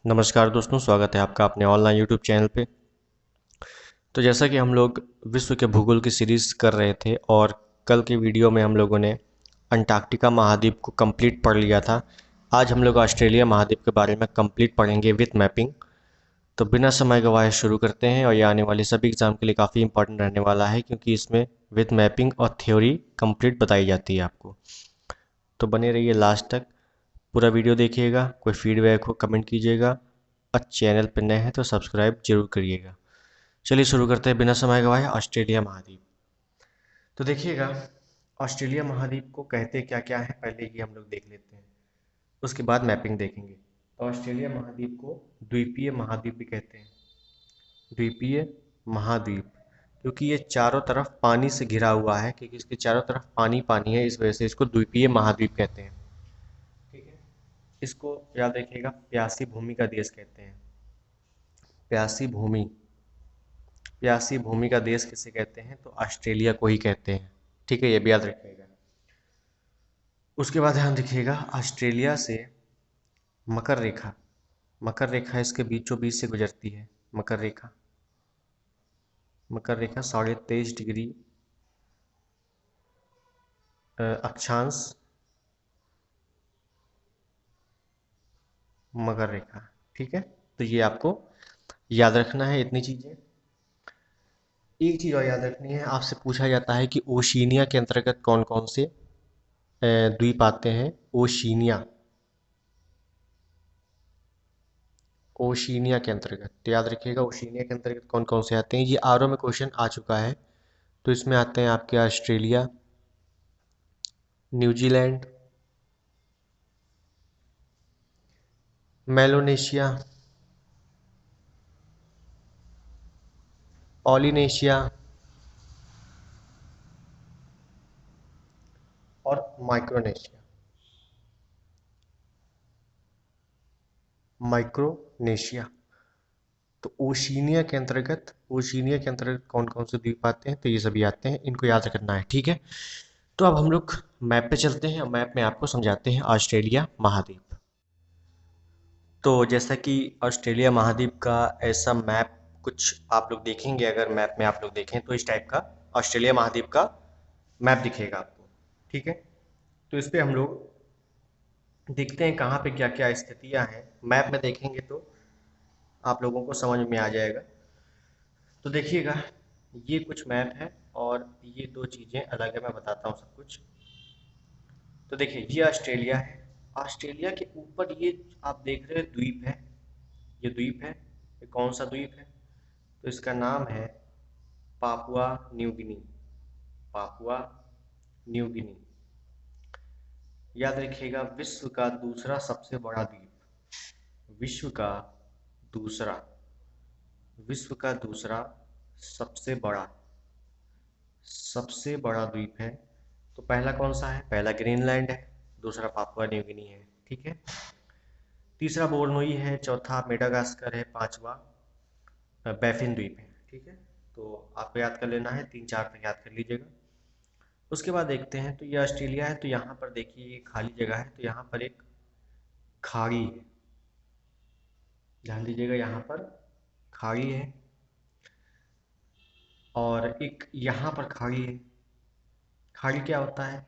नमस्कार दोस्तों, स्वागत है आपका अपने ऑनलाइन यूट्यूब चैनल पे। तो जैसा कि हम लोग विश्व के भूगोल की सीरीज़ कर रहे थे और कल के वीडियो में हम लोगों ने अंटार्कटिका महाद्वीप को कंप्लीट पढ़ लिया था। आज हम लोग ऑस्ट्रेलिया महाद्वीप के बारे में कंप्लीट पढ़ेंगे विथ मैपिंग। तो बिना समय गवाए शुरू करते हैं और ये आने वाले सभी एग्ज़ाम के लिए काफ़ी इंपॉर्टेंट रहने वाला है, क्योंकि इसमें विथ मैपिंग और थ्योरी कंप्लीट बताई जाती है आपको। तो बने रहिए लास्ट तक, पूरा वीडियो देखिएगा। कोई फीडबैक हो कमेंट कीजिएगा और चैनल पर नए हैं तो सब्सक्राइब जरूर करिएगा। चलिए शुरू करते हैं बिना समय गवाए। ऑस्ट्रेलिया महाद्वीप, तो देखिएगा ऑस्ट्रेलिया महाद्वीप को कहते क्या क्या है, पहले ये हम लोग देख लेते हैं, उसके बाद मैपिंग देखेंगे। तो ऑस्ट्रेलिया महाद्वीप को द्वीपीय महाद्वीप भी कहते हैं। द्वीपीय महाद्वीप क्योंकि ये चारों तरफ पानी से घिरा हुआ है, क्योंकि इसके चारों तरफ पानी पानी है, इस वजह से इसको द्वीपीय महाद्वीप कहते हैं। ठीक है, इसको याद रखिएगा, प्यासी भूमि का देश कहते हैं। प्यासी भूमि, प्यासी भूमि का देश किसे कहते हैं? तो ऑस्ट्रेलिया को ही कहते हैं। ठीक है, ये भी याद रखिएगा। उसके बाद ध्यान रखिएगा, ऑस्ट्रेलिया से मकर रेखा, मकर रेखा इसके बीचों बीच से गुजरती है। मकर रेखा, मकर रेखा 23.5 डिग्री अक्षांश मकर रेखा। ठीक है, तो ये आपको याद रखना है, इतनी चीजें। एक चीज और याद रखनी है, आपसे पूछा जाता है कि ओशिनिया के अंतर्गत कौन कौन से द्वीप आते हैं। ओशिनिया, ओशिनिया के अंतर्गत, तो याद रखिएगा ओशिनिया के अंतर्गत कौन कौन से आते हैं। ये आरओ में क्वेश्चन आ चुका है। तो इसमें आते हैं आपके ऑस्ट्रेलिया, न्यूजीलैंड, मेलोनेशिया, पॉलिनेशिया और माइक्रोनेशिया। माइक्रोनेशिया, तो ओशिनिया के अंतर्गत कौन कौन से द्वीप आते हैं? तो ये सभी आते हैं, इनको याद रखना है। ठीक है, तो अब हम लोग मैप पे चलते हैं और मैप में आपको समझाते हैं ऑस्ट्रेलिया महाद्वीप। तो जैसा कि ऑस्ट्रेलिया महाद्वीप का ऐसा मैप कुछ आप लोग देखेंगे, अगर मैप में आप लोग देखें तो इस टाइप का ऑस्ट्रेलिया महाद्वीप का मैप दिखेगा आपको। ठीक है, तो इस पे हम लोग देखते हैं कहाँ पे क्या क्या स्थितियाँ हैं। मैप में देखेंगे तो आप लोगों को समझ में आ जाएगा। तो देखिएगा, ये कुछ मैप है और ये दो चीज़ें अलग है, मैं बताता हूँ सब कुछ। तो देखिए, ये ऑस्ट्रेलिया है। ऑस्ट्रेलिया के ऊपर ये आप देख रहे हैं द्वीप है, ये द्वीप है। ये कौन सा द्वीप है? तो इसका नाम है Papua New Guinea. Papua New Guinea, याद रखिएगा, विश्व का दूसरा सबसे बड़ा द्वीप। विश्व का दूसरा, विश्व का दूसरा सबसे बड़ा, सबसे बड़ा द्वीप है। तो पहला कौन सा है? पहला ग्रीनलैंड है, दूसरा पापुआ न्यू गिनी है। ठीक है, तीसरा बोर्नोई है, चौथा मेडागास्कर है, पांचवा बैफिन द्वीप है। ठीक है, तो आपको याद कर लेना है, 3 4 तक याद कर लीजिएगा। उसके बाद देखते हैं, तो ये ऑस्ट्रेलिया है, तो यहाँ पर देखिए ये खाली जगह है, तो यहाँ पर एक खाड़ी है। ध्यान दीजिएगा, यहाँ पर खाड़ी है और एक यहाँ पर खाड़ी है। खाड़ी क्या होता है?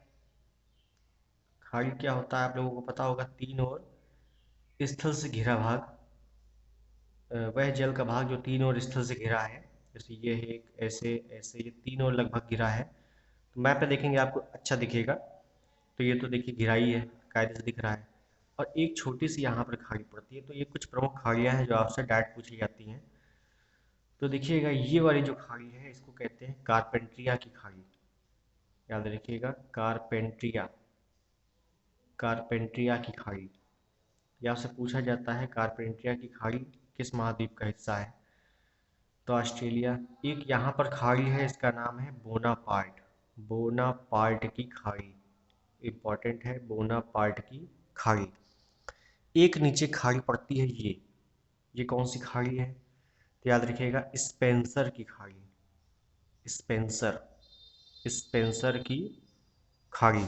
खाड़ी क्या होता है आप लोगों को पता होगा, तीन ओर स्थल से घिरा भाग, वह जल का भाग जो तीन ओर स्थल से घिरा है। जैसे ये है एक, ऐसे ऐसे ये तीन ओर लगभग घिरा है। तो मैप पे देखेंगे आपको अच्छा दिखेगा। तो ये तो देखिए घिराई है, कायदे से दिख रहा है। और एक छोटी सी यहाँ पर खाड़ी पड़ती है। तो ये कुछ प्रमुख खाड़ियाँ हैं जो आपसे डायरेक्ट पूछी जाती हैं। तो देखिएगा, ये वाली जो खाड़ी है इसको कहते हैं कारपेंट्रिया की खाड़ी। याद रखिएगा, कारपेंट्रिया, कारपेंट्रिया की खाड़ी। या आपसे पूछा जाता है कारपेंट्रिया की खाड़ी किस महाद्वीप का हिस्सा है? तो ऑस्ट्रेलिया। एक यहाँ पर खाड़ी है, इसका नाम है बोनापार्ट, बोनापार्ट की खाड़ी। इंपॉर्टेंट है, बोनापार्ट की खाड़ी। एक नीचे खाड़ी पड़ती है, ये कौन सी खाड़ी है? तो याद रखिएगा, स्पेंसर की खाड़ी। स्पेंसर, स्पेंसर की खाड़ी।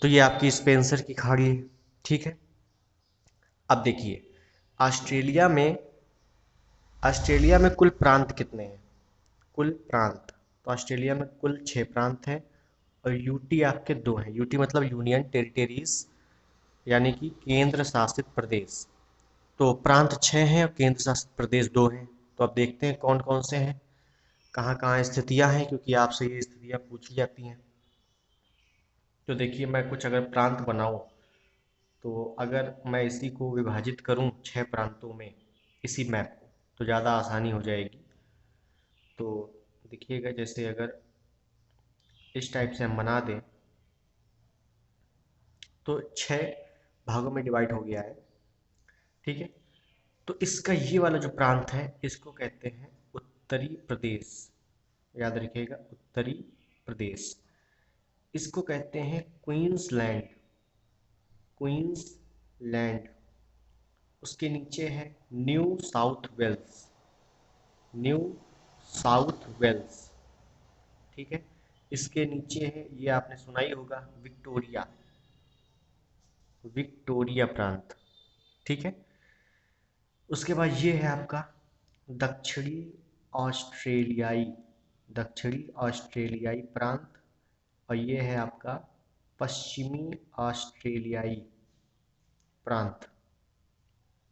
तो ये आपकी स्पेंसर की खाड़ी है। ठीक है, अब देखिए, ऑस्ट्रेलिया में कुल प्रांत कितने हैं? कुल प्रांत, तो ऑस्ट्रेलिया में कुल 6 प्रांत हैं और यूटी आपके 2 हैं। यूटी मतलब यूनियन टेरिटरीज, यानी कि केंद्र शासित प्रदेश। तो प्रांत 6 हैं और केंद्र शासित प्रदेश 2 हैं। तो अब देखते हैं कौन कौन से हैं, कहाँ कहाँ स्थितियाँ हैं, क्योंकि आपसे ये स्थितियाँ पूछी जाती हैं। तो देखिए, मैं कुछ अगर प्रांत बनाऊं, तो अगर मैं इसी को विभाजित करूं 6 प्रांतों में, इसी मैप को, तो ज़्यादा आसानी हो जाएगी। तो देखिएगा, जैसे अगर इस टाइप से हम बना दें तो 6 भागों में डिवाइड हो गया है, ठीक है। तो इसका ये वाला जो प्रांत है इसको कहते हैं उत्तरी प्रदेश, याद रखिएगा, उत्तरी प्रदेश। इसको कहते हैं क्वींसलैंड, क्वींसलैंड। उसके नीचे है New South Wales, New South Wales, ठीक है। इसके नीचे है, ये आपने सुना ही होगा, विक्टोरिया, विक्टोरिया प्रांत, ठीक है। उसके बाद ये है आपका दक्षिणी ऑस्ट्रेलियाई, दक्षिणी ऑस्ट्रेलियाई प्रांत। और ये है आपका पश्चिमी ऑस्ट्रेलियाई प्रांत।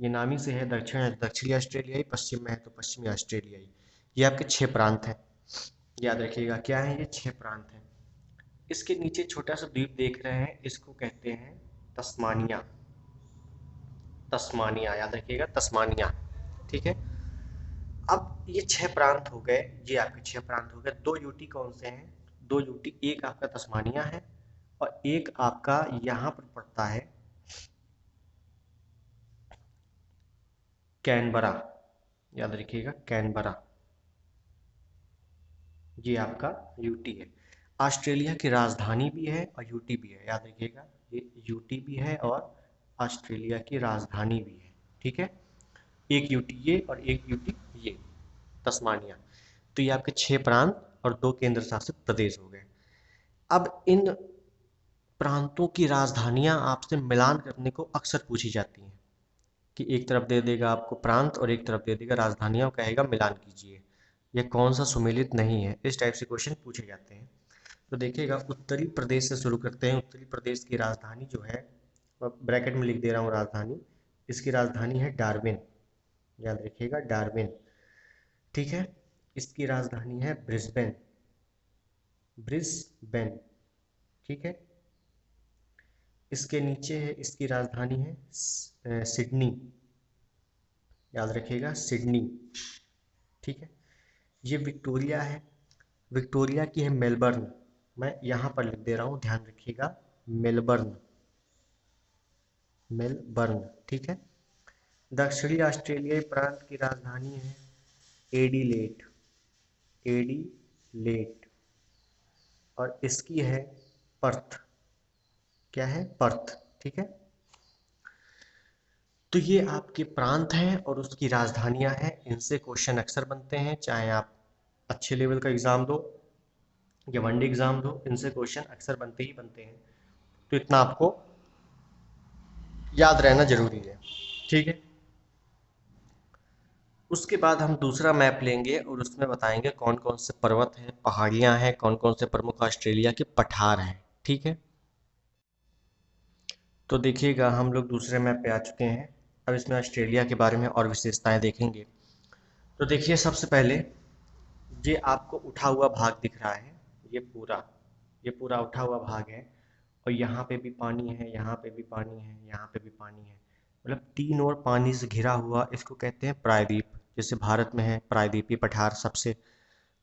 ये नामी से है, दक्षिणी ऑस्ट्रेलियाई, पश्चिम में है तो पश्चिमी ऑस्ट्रेलियाई। ये आपके 6 प्रांत हैं, याद रखिएगा क्या है, ये 6 प्रांत हैं। इसके नीचे छोटा सा द्वीप देख रहे हैं, इसको कहते हैं तस्मानिया, तस्मानिया, याद रखिएगा, तस्मानिया, ठीक है। अब ये 6 प्रांत हो गए, ये आपके 6 प्रांत हो गए। 2 यूटी कौन से हैं? 2 यूटी, एक आपका तस्मानिया है और एक आपका यहाँ पर पड़ता है कैनबरा, याद रखिएगा, कैनबरा, ये आपका यूटी है। ऑस्ट्रेलिया की राजधानी भी है और यूटी भी है, याद रखिएगा, ये यूटी भी है और ऑस्ट्रेलिया की राजधानी भी है, ठीक है। एक यूटी ये और एक यूटी ये, तस्मानिया। तो ये आपके 6 प्रांत और 2 केंद्र शासित प्रदेश हो गए। अब इन प्रांतों की राजधानियां आपसे मिलान करने को अक्सर पूछी जाती हैं, कि एक तरफ दे देगा आपको प्रांत और एक तरफ दे देगा राजधानियां और कहेगा मिलान कीजिए, यह कौन सा सुमेलित नहीं है। इस टाइप से क्वेश्चन पूछे जाते हैं। तो देखिएगा, उत्तरी प्रदेश से शुरू करते हैं। उत्तरी प्रदेश की राजधानी जो है, ब्रैकेट में लिख दे रहा हूँ राजधानी, इसकी राजधानी है डार्विन, याद रखिएगा, डार्विन, ठीक है। इसकी राजधानी है ब्रिस्बेन, ब्रिस्बेन, ठीक है। इसके नीचे है, इसकी राजधानी है सिडनी, याद रखिएगा, सिडनी, ठीक है। ये विक्टोरिया है, विक्टोरिया की है मेलबर्न, मैं यहाँ पर लिख दे रहा हूँ, ध्यान रखिएगा, मेलबर्न, मेलबर्न, ठीक है। दक्षिणी ऑस्ट्रेलियाई प्रांत की राजधानी है एडिलेड, एडिलेड। और इसकी है पर्थ, क्या है, पर्थ, ठीक है। तो ये आपके प्रांत हैं और उसकी राजधानियां हैं। इनसे क्वेश्चन अक्सर बनते हैं, चाहे आप अच्छे लेवल का एग्जाम दो या वनडे एग्जाम दो, इनसे क्वेश्चन अक्सर बनते ही बनते हैं। तो इतना आपको याद रहना जरूरी है, ठीक है। उसके बाद हम दूसरा मैप लेंगे और उसमें बताएंगे कौन कौन से पर्वत हैं, पहाड़ियां हैं, कौन कौन से प्रमुख ऑस्ट्रेलिया के पठार हैं, ठीक है। तो देखिएगा, हम लोग दूसरे मैप पे आ चुके हैं। अब इसमें ऑस्ट्रेलिया के बारे में और विशेषताएं देखेंगे। तो देखिए, सबसे पहले ये आपको उठा हुआ भाग दिख रहा है, ये पूरा उठा हुआ भाग है। और यहाँ पे भी पानी है, यहाँ पे भी पानी है, यहाँ पे भी पानी है, मतलब 3 ओर पानी से घिरा हुआ, इसको कहते हैं प्रायद्वीप। जैसे भारत में है प्रायद्वीपीय पठार, सबसे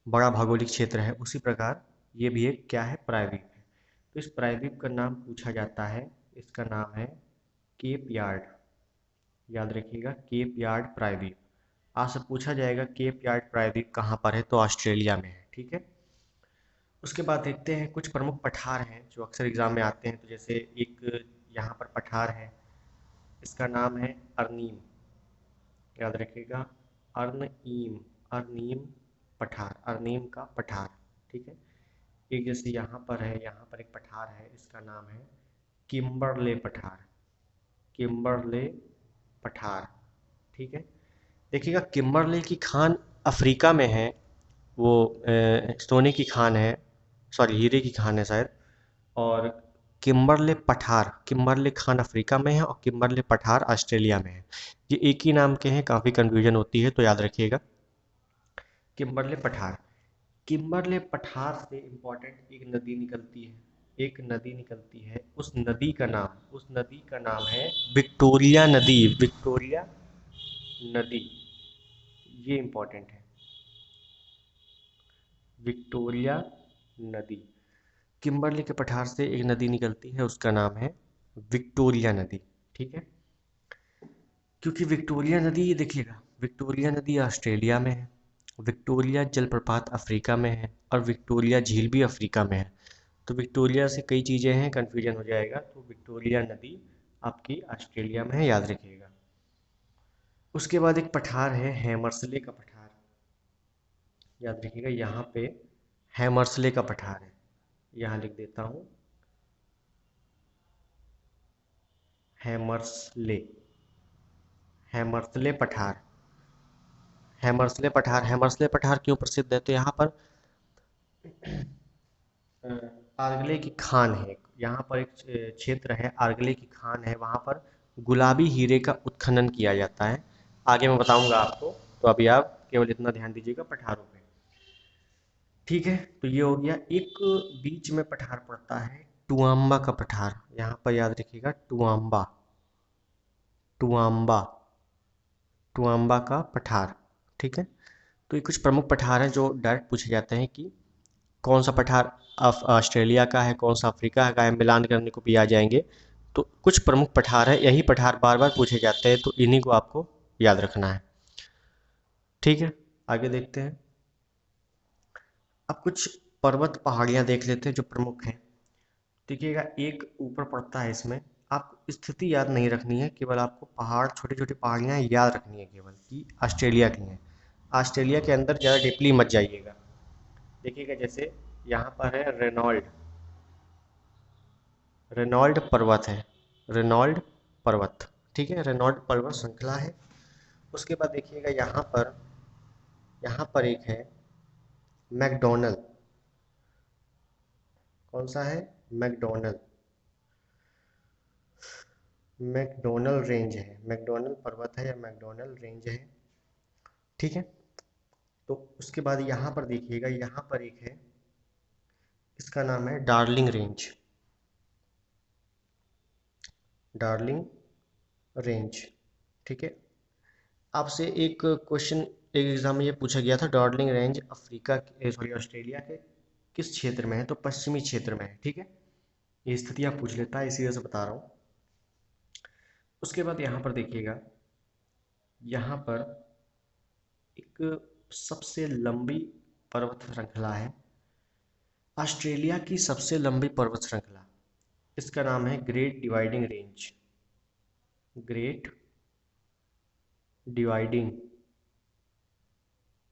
बड़ा भौगोलिक क्षेत्र है, उसी प्रकार ये भी एक क्या है, प्रायद्वीप है। तो इस प्रायद्वीप का नाम पूछा जाता है, इसका नाम है केप यार्ड, याद रखिएगा, केप यार्ड प्रायद्वीप। आपसे पूछा जाएगा केप यार्ड प्रायद्वीप कहाँ पर है, तो ऑस्ट्रेलिया में है, ठीक है। उसके बाद देखते हैं कुछ प्रमुख पठार हैं जो अक्सर एग्जाम में आते हैं। तो जैसे एक यहाँ पर पठार है, इसका नाम है अर्नीम, याद रखिएगा, अर्नईम, अर्नीम पठार, अर्नीम का पठार, ठीक है। एक जैसे यहाँ पर है, यहाँ पर एक पठार है, इसका नाम है किम्बरले पठार, किम्बरले पठार, ठीक है। देखिएगा किम्बरले की खान अफ्रीका में है, वो सोने की खान है, सॉरी हीरे की खान है शायद। और किम्बरले खान अफ्रीका में है और किम्बरले पठार ऑस्ट्रेलिया में है। ये एक ही नाम के हैं, काफ़ी कन्फ्यूजन होती है, तो याद रखिएगा किम्बरले पठार। किम्बरले पठार से इम्पोर्टेंट एक नदी निकलती है, उस नदी का नाम है विक्टोरिया नदी। विक्टोरिया नदी, ये इम्पोर्टेंट है, विक्टोरिया नदी। किम्बरले के पठार से एक नदी निकलती है, उसका नाम है विक्टोरिया नदी। ठीक है, क्योंकि विक्टोरिया नदी, ये देखिएगा विक्टोरिया नदी ऑस्ट्रेलिया में है, विक्टोरिया जलप्रपात अफ्रीका में है और विक्टोरिया झील भी अफ्रीका में है। तो विक्टोरिया से कई चीज़ें हैं, कन्फ्यूजन हो जाएगा, तो विक्टोरिया नदी आपकी ऑस्ट्रेलिया में है, याद रखिएगा। उसके बाद एक पठार है हैमर्सले का पठार, याद रखिएगा यहाँ पे हैमर्सले का पठार है, यहाँ लिख देता हूँ हैमर्सले, हैमर्सले पठार। हैमर्सले पठार क्यों प्रसिद्ध है, तो यहाँ पर आर्गले की खान है, यहाँ पर एक क्षेत्र है आर्गले की खान है, वहाँ पर गुलाबी हीरे का उत्खनन किया जाता है। आगे मैं बताऊंगा आपको, तो अभी आप केवल इतना ध्यान दीजिएगा पठारों पे। ठीक है, तो ये हो गया। एक बीच में पठार पड़ता है टुआम्बा का पठार, यहाँ पर याद रखिएगा टुआम्बा, टुआम्बा, टुआम्बा का पठार। ठीक है, तो ये कुछ प्रमुख पठार हैं जो डायरेक्ट पूछे जाते हैं कि कौन सा पठार ऑस्ट्रेलिया का है, कौन सा अफ्रीका का है, मिलान करने को भी आ जाएंगे। तो कुछ प्रमुख पठार है, यही पठार बार बार पूछे जाते हैं, तो इन्हीं को आपको याद रखना है। ठीक है, आगे देखते हैं। अब कुछ पर्वत पहाड़ियाँ देख लेते हैं जो प्रमुख हैं। देखिएगा एक ऊपर पड़ता है, इसमें आप स्थिति याद नहीं रखनी है, केवल आपको पहाड़, छोटी छोटी पहाड़ियाँ याद रखनी है केवल कि ऑस्ट्रेलिया की हैं। ऑस्ट्रेलिया के अंदर ज़्यादा डीपली मत जाइएगा। देखिएगा जैसे यहाँ पर है रेनॉल्ड, रेनॉल्ड पर्वत है, रेनॉल्ड पर्वत। ठीक है, रेनॉल्ड पर्वत श्रृंखला है। उसके बाद देखिएगा यहाँ पर एक है मैकडोनल, कौन सा है, मैकडोनल, मैकडोनल रेंज है, मैकडोनल पर्वत है या मैकडोनल रेंज है। ठीक है, तो उसके बाद यहाँ पर देखिएगा, यहाँ पर एक है, इसका नाम है डार्लिंग रेंज, डार्लिंग रेंज। ठीक है, आपसे एक क्वेश्चन एक एग्जाम में ये पूछा गया था, darling range Africa sorry Australia के किस क्षेत्र में है, तो पश्चिमी क्षेत्र में है। ठीक है, ये स्थिति आप पूछ लेता है, इसी वजह से बता रहा हूँ। उसके बाद यहाँ पर देखिएगा, यहाँ पर एक सबसे लंबी पर्वत श्रृंखला है, ऑस्ट्रेलिया की सबसे लंबी पर्वत श्रृंखला, इसका नाम है great dividing range, great dividing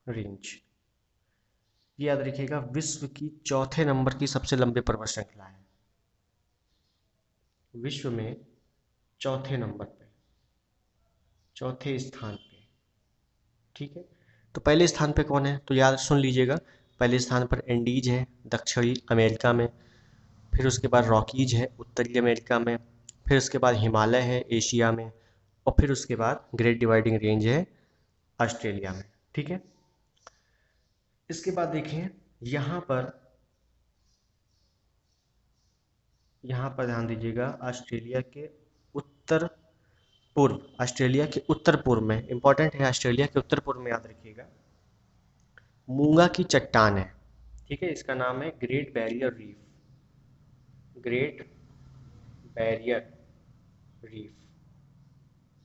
range. ये याद रखिएगा विश्व की चौथे नंबर की सबसे लंबी पर्वत श्रृंखला है, विश्व में चौथे नंबर पे, चौथे स्थान पे। ठीक है, तो पहले स्थान पे कौन है, तो याद सुन लीजिएगा, पहले स्थान पर एंडीज है दक्षिणी अमेरिका में, फिर उसके बाद रॉकीज है उत्तरी अमेरिका में, फिर उसके बाद हिमालय है एशिया में, और फिर उसके बाद ग्रेट डिवाइडिंग रेंज है ऑस्ट्रेलिया में। ठीक है, इसके बाद देखें यहाँ पर ध्यान दीजिएगा, ऑस्ट्रेलिया के उत्तर पूर्व, ऑस्ट्रेलिया के उत्तर पूर्व में, इंपॉर्टेंट है, ऑस्ट्रेलिया के उत्तर पूर्व में याद रखिएगा मूंगा की चट्टान है। ठीक है, इसका नाम है great barrier reef, great barrier reef,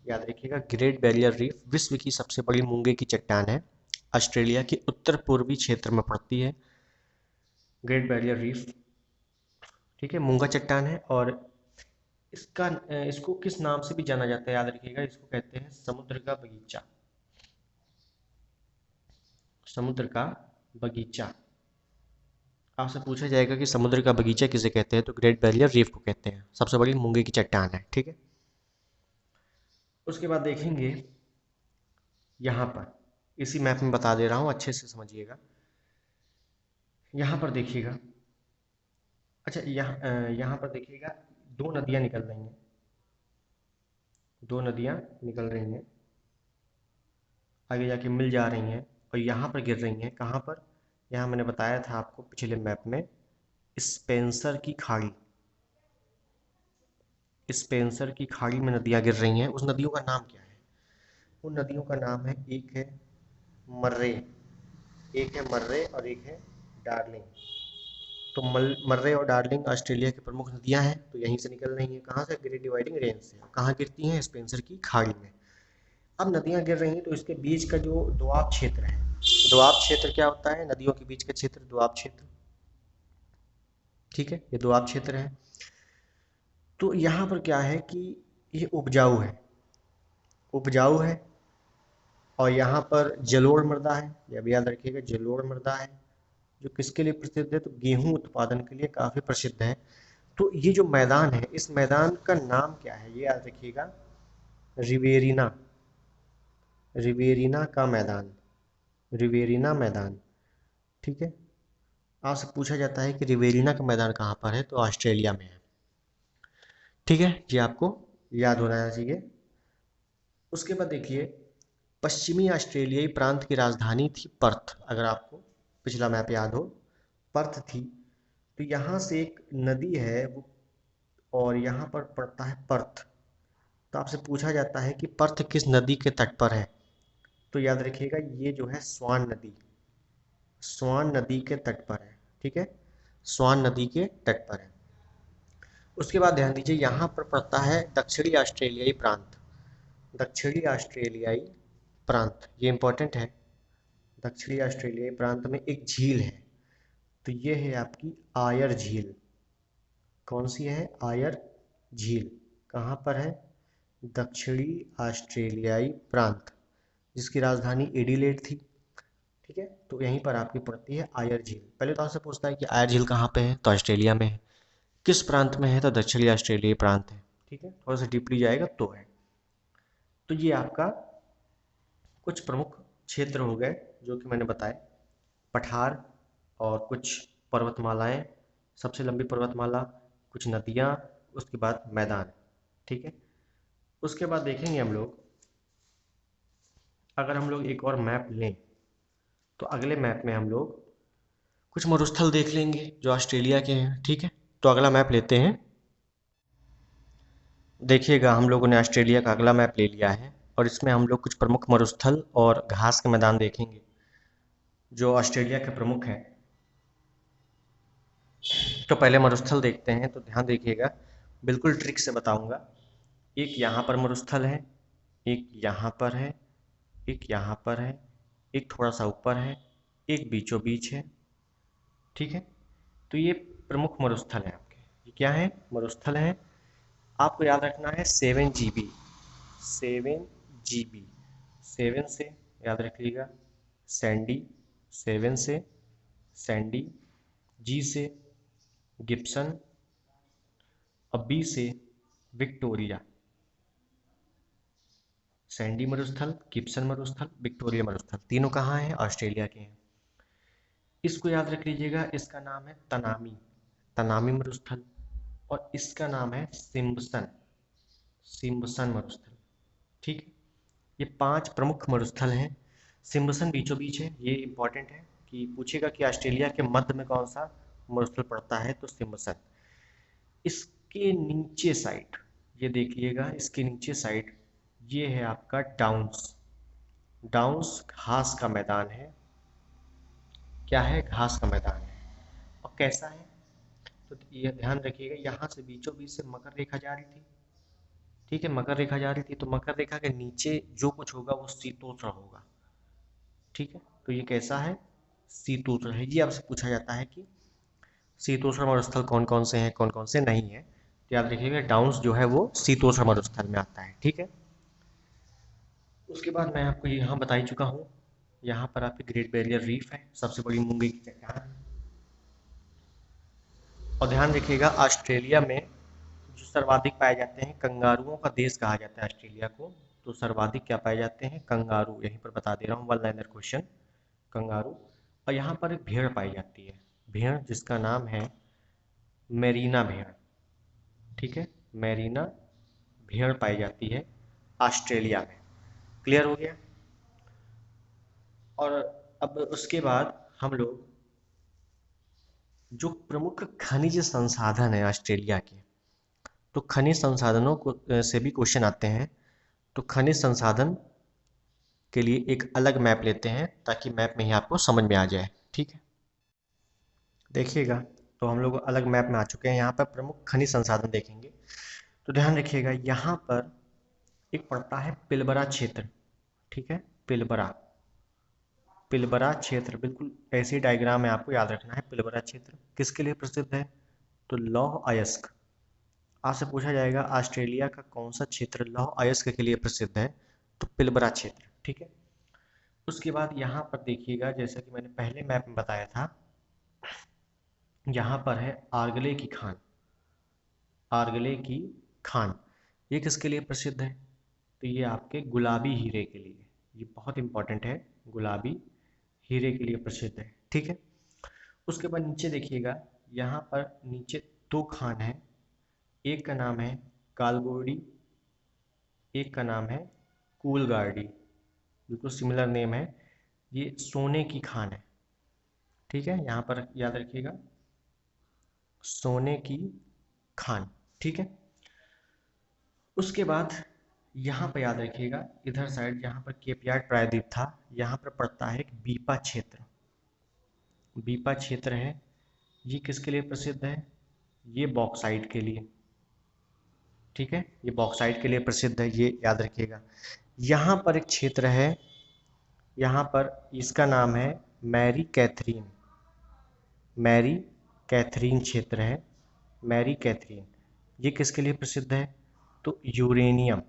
याद रखिएगा ग्रेट बैरियर रीफ विश्व की सबसे बड़ी मूंगे की चट्टान है, ऑस्ट्रेलिया के उत्तर पूर्वी क्षेत्र में पड़ती है ग्रेट बैरियर रीफ। ठीक है, मूंगा चट्टान है, और इसको किस नाम से भी जाना जाता है, याद रखिएगा इसको कहते हैं समुद्र का बगीचा, समुद्र का बगीचा। आपसे पूछा जाएगा कि समुद्र का बगीचा किसे कहते हैं, तो ग्रेट बैरियर रीफ को कहते हैं, सबसे बड़ी मूंगे की चट्टान है। ठीक है, उसके बाद देखेंगे यहाँ पर इसी मैप में बता दे रहा हूँ, अच्छे से समझिएगा। यहाँ पर देखिएगा, अच्छा यहाँ पर देखिएगा, दो नदियाँ निकल रही हैं, दो नदियाँ निकल रही हैं, आगे जाके मिल जा रही हैं और यहाँ पर गिर रही हैं। कहाँ पर? यहाँ मैंने बताया था आपको पिछले मैप में, स्पेंसर की खाड़ी, स्पेंसर की खाड़ी में नदियाँ गिर रही हैं। उस नदियों का नाम क्या है? उन नदियों का नाम है, एक है मर्रे, एक है मर्रे और एक है डार्लिंग। तो मर्रे और डार्लिंग ऑस्ट्रेलिया की प्रमुख नदियां हैं, तो यहीं से निकल रही हैं। कहाँ से? ग्रेट डिवाइडिंग रेंज से। कहाँ गिरती हैं? स्पेंसर की खाड़ी में। अब नदियां गिर रही हैं तो इसके बीच का जो दोआब क्षेत्र है, दोआब क्षेत्र क्या होता है? नदियों के बीच का क्षेत्र दोआब क्षेत्र, ठीक है, ये दोआब क्षेत्र है। तो यहाँ पर क्या है कि ये उपजाऊ है, उपजाऊ है, और यहाँ पर जलोढ़ मृदा है, ये भी याद रखिएगा, जलोढ़ मृदा है, जो किसके लिए प्रसिद्ध है? तो गेहूं उत्पादन के लिए काफ़ी प्रसिद्ध है। तो ये जो मैदान है, इस मैदान का नाम क्या है? ये याद रखिएगा, रिवेरिना, रिवेरिना का मैदान, रिवेरिना मैदान, ठीक है। आपसे पूछा जाता है कि रिवेरिना का मैदान कहाँ पर है? तो ऑस्ट्रेलिया में है, ठीक है, ये आपको याद होना चाहिए। उसके बाद देखिए, पश्चिमी ऑस्ट्रेलियाई प्रांत की राजधानी थी पर्थ, अगर आपको पिछला मैप याद हो, पर्थ थी। तो यहाँ से एक नदी है वो, और यहाँ पर पड़ता है पर्थ। तो आपसे पूछा जाता है कि पर्थ किस नदी के तट पर है? तो याद रखिएगा, ये जो है स्वान नदी, स्वान नदी के तट पर है, ठीक है, स्वान नदी के तट पर है। उसके बाद ध्यान दीजिए, यहाँ पर पड़ता है दक्षिणी ऑस्ट्रेलियाई प्रांत, दक्षिणी ऑस्ट्रेलियाई प्रांत, ये इंपॉर्टेंट है। दक्षिणी ऑस्ट्रेलियाई प्रांत में एक झील है, तो ये है आपकी आयर झील। कौन सी है? आयर झील। कहाँ पर है? दक्षिणी ऑस्ट्रेलियाई प्रांत, जिसकी राजधानी एडिलेड थी, ठीक है। तो यहीं पर आपकी पड़ती है आयर झील। पहले तो आपसे पूछता है कि आयर झील कहाँ पे है? तो ऑस्ट्रेलिया में है। किस प्रांत में है? तो दक्षिणी ऑस्ट्रेलियाई प्रांत है, ठीक है, थोड़ा सा डीपली जाएगा तो है। तो ये आपका कुछ प्रमुख क्षेत्र हो गए जो कि मैंने बताए, पठार और कुछ पर्वतमालाएं, सबसे लंबी पर्वतमाला, कुछ नदियाँ, उसके बाद मैदान, ठीक है। उसके बाद देखेंगे हम लोग, अगर हम लोग एक और मैप लें तो अगले मैप में हम लोग कुछ मरुस्थल देख लेंगे जो ऑस्ट्रेलिया के हैं, ठीक है। तो अगला मैप लेते हैं। देखिएगा, हम लोगों ने ऑस्ट्रेलिया का अगला मैप ले लिया है और इसमें हम लोग कुछ प्रमुख मरुस्थल और घास के मैदान देखेंगे जो ऑस्ट्रेलिया के प्रमुख हैं। तो पहले मरुस्थल देखते हैं, तो ध्यान देखिएगा, बिल्कुल ट्रिक से बताऊंगा। एक यहाँ पर मरुस्थल है, एक यहाँ पर है, एक यहाँ पर है, एक थोड़ा सा ऊपर है, एक बीचों बीच है, ठीक है। तो ये प्रमुख मरुस्थल हैं आपके। ये क्या है? मरुस्थल हैं। आपको याद रखना है 7 GB, 7 GB, 7 से याद रखिएगा सैंडी, 7 से सैंडी, जी से गिब्सन और बी से विक्टोरिया। सैंडी मरुस्थल, गिब्सन मरुस्थल, विक्टोरिया मरुस्थल, तीनों कहाँ हैं? ऑस्ट्रेलिया के हैं। इसको याद रख लीजिएगा, इसका नाम है तनामी, तनामी मरुस्थल, और इसका नाम है सिम्बसन, सिम्बसन मरुस्थल, ठीक है। ये 5 प्रमुख मरुस्थल हैं। सिम्बसन बीचों बीच है, ये इंपॉर्टेंट है कि पूछेगा कि ऑस्ट्रेलिया के मध्य में कौन सा मरुस्थल पड़ता है, तो सिम्बसन। इसके नीचे साइड, ये देखिएगा, इसके नीचे साइड ये है आपका डाउन्स, डाउन्स घास का मैदान है। क्या है? घास का मैदान है। और कैसा है? तो ये ध्यान रखिएगा, यहाँ से बीचों बीच से मकर रेखा जा रही थी, ठीक है, मकर रेखा जा रही थी, तो मकर रेखा के नीचे जो कुछ होगा वो शीतोष्ण होगा, ठीक है। तो ये कैसा है? शीतोष्ण है। ये आपसे पूछा जाता है कि शीतोष्ण मरुस्थल कौन कौन से हैं, कौन कौन से नहीं है। तो याद रखिएगा, डाउन्स जो है वो शीतोष्ण मरुस्थल में आता है, ठीक है। उसके बाद मैं आपको यहाँ बता ही चुका हूँ, यहाँ पर आपकी ग्रेट बैरियर रीफ है, सबसे बड़ी मूंगे की चट्टान। और ध्यान रखिएगा, ऑस्ट्रेलिया में जो सर्वाधिक पाए जाते हैं, कंगारुओं का देश कहा जाता है ऑस्ट्रेलिया को। तो सर्वाधिक क्या पाए जाते हैं? कंगारू। यहीं पर बता दे रहा हूँ, वन लाइनर क्वेश्चन, कंगारू। और यहाँ पर एक भेड़ पाई जाती है, भेड़ जिसका नाम है मेरीना भेड़। ठीक है, मेरीना भेड़ पाई जाती है ऑस्ट्रेलिया में। क्लियर हो गया? और अब उसके बाद हम लोग जो प्रमुख खनिज संसाधन है ऑस्ट्रेलिया के, तो खनिज संसाधनों को से भी क्वेश्चन आते हैं। तो खनिज संसाधन के लिए एक अलग मैप लेते हैं ताकि मैप में ही आपको समझ में आ जाए। ठीक है, देखिएगा, तो हम लोग अलग मैप में आ चुके हैं। यहाँ पर प्रमुख खनिज संसाधन देखेंगे तो ध्यान रखिएगा, यहाँ पर एक पड़ता है पिलबरा क्षेत्र। ठीक है, पिलबरा, पिलबरा क्षेत्र, बिल्कुल ऐसे डायग्राम में आपको याद रखना है। पिलबरा क्षेत्र किसके लिए प्रसिद्ध है? तो लौह अयस्क। आपसे पूछा जाएगा ऑस्ट्रेलिया का कौन सा क्षेत्र लौह अयस्क के लिए प्रसिद्ध है? तो पिलबरा क्षेत्र। ठीक है, उसके बाद यहाँ पर देखिएगा, जैसा कि मैंने पहले मैप में बताया था, यहाँ पर है आर्गले की खान। आर्गले की खान ये किसके लिए प्रसिद्ध है? तो ये आपके गुलाबी हीरे के लिए, ये बहुत इंपॉर्टेंट है, गुलाबी हीरे के लिए प्रसिद्ध है। ठीक है, उसके बाद नीचे देखिएगा, यहाँ पर नीचे दो खान हैं, एक का नाम है कालगोडी, एक का नाम है कूलगार्डी। बिल्कुल सिमिलर नेम है, ये सोने की खान है। ठीक है, यहाँ पर याद रखिएगा, सोने की खान। ठीक है, उसके बाद यहाँ पर याद रखिएगा, इधर साइड जहाँ पर केपयार्ड प्रायद्वीप था, यहाँ पर पड़ता है एक बीपा क्षेत्र। बीपा क्षेत्र है, ये किसके लिए प्रसिद्ध है? ये बॉक्साइट के लिए। ठीक है, ये बॉक्साइट के लिए प्रसिद्ध है, ये याद रखिएगा। यहाँ पर एक क्षेत्र है, यहाँ पर इसका नाम है मैरी कैथरीन। मैरी कैथरीन क्षेत्र है, मैरी कैथरीन। ये किसके लिए प्रसिद्ध है? तो यूरेनियम,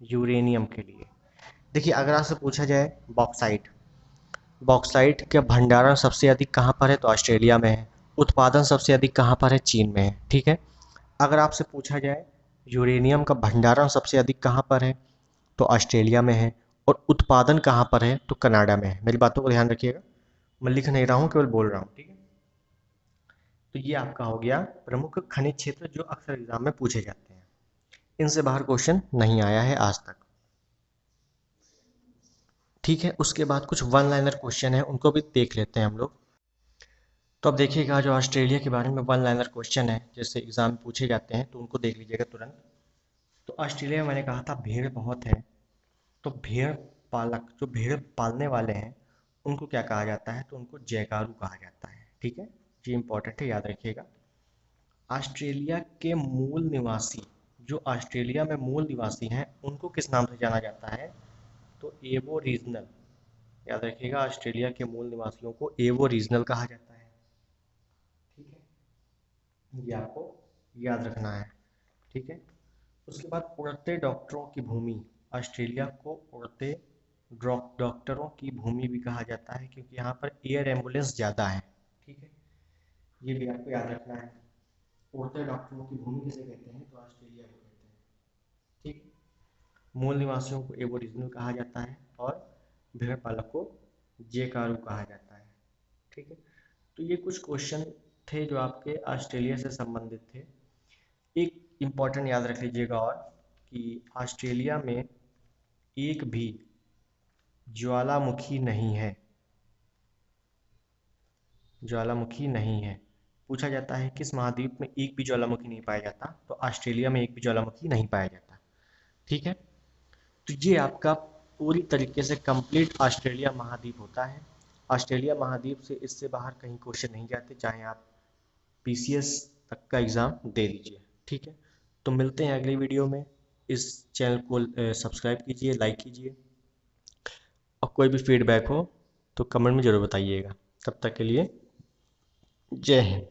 यूरेनियम के लिए। देखिए, अगर आपसे पूछा जाए बॉक्साइट, बॉक्साइट का भंडारण सबसे अधिक कहाँ पर है? तो ऑस्ट्रेलिया में है। उत्पादन सबसे अधिक कहाँ पर है? चीन में है। ठीक है, अगर आपसे पूछा जाए यूरेनियम का भंडारण सबसे अधिक कहाँ पर है? तो ऑस्ट्रेलिया में है। और उत्पादन कहाँ पर है? तो कनाडा में है। मेरी बातों को ध्यान रखिएगा, मैं लिख नहीं रहा हूँ, केवल बोल रहा हूँ। ठीक है, तो ये आपका हो गया प्रमुख खनिज क्षेत्र जो अक्सर एग्जाम में पूछे जाते हैं। इनसे बाहर क्वेश्चन नहीं आया है आज तक। ठीक है, उसके बाद कुछ वन लाइनर क्वेश्चन है, उनको भी देख लेते हैं हम लोग। तो अब देखिएगा, जो ऑस्ट्रेलिया के बारे में वन लाइनर क्वेश्चन है, जैसे एग्जाम में पूछे जाते हैं, तो उनको देख लीजिएगा तुरंत। तो ऑस्ट्रेलिया में मैंने कहा था भेड़ बहुत है, तो भेड़ पालक, जो भेड़ पालने वाले हैं, उनको क्या कहा जाता है? तो उनको जयकारू कहा जाता है। ठीक है, ये इंपॉर्टेंट है, याद रखिएगा। ऑस्ट्रेलिया के मूल निवासी, जो ऑस्ट्रेलिया में मूल निवासी हैं, उनको किस नाम से जाना जाता है? तो एबो रीजनल। याद रखिएगा, ऑस्ट्रेलिया के मूल निवासियों को एबो रीजनल कहा जाता है। ठीक है, ये आपको याद रखना है। ठीक है, उसके बाद उड़ते डॉक्टरों की भूमि, ऑस्ट्रेलिया को उड़ते डॉक्टरों की भूमि भी कहा जाता है, क्योंकि यहाँ पर एयर एम्बुलेंस ज़्यादा है। ठीक है, ये भी आपको याद रखना है। उड़ते डॉक्टरों की भूमि किसे कहते हैं? तो ऑस्ट्रेलिया को कहते हैं। ठीक है, मूल निवासियों को एबोरिजिनल कहा जाता है और भेड़ पालक को जेकारू कहा जाता है। ठीक है, तो ये कुछ क्वेश्चन थे जो आपके ऑस्ट्रेलिया से संबंधित थे। एक इम्पॉर्टेंट याद रख लीजिएगा, और कि ऑस्ट्रेलिया में एक भी ज्वालामुखी नहीं है, ज्वालामुखी नहीं है। पूछा जाता है किस महाद्वीप में एक भी ज्वालामुखी नहीं पाया जाता? तो ऑस्ट्रेलिया में एक भी ज्वालामुखी नहीं पाया जाता। ठीक है, तो ये आपका पूरी तरीके से कंप्लीट ऑस्ट्रेलिया महाद्वीप होता है। ऑस्ट्रेलिया महाद्वीप से इससे बाहर कहीं क्वेश्चन नहीं जाते, चाहे आप पीसीएस तक का एग्ज़ाम दे लीजिए। ठीक है, तो मिलते हैं अगली वीडियो में। इस चैनल को सब्सक्राइब कीजिए, लाइक कीजिए, और कोई भी फीडबैक हो तो कमेंट में ज़रूर बताइएगा। तब तक के लिए जय हिंद।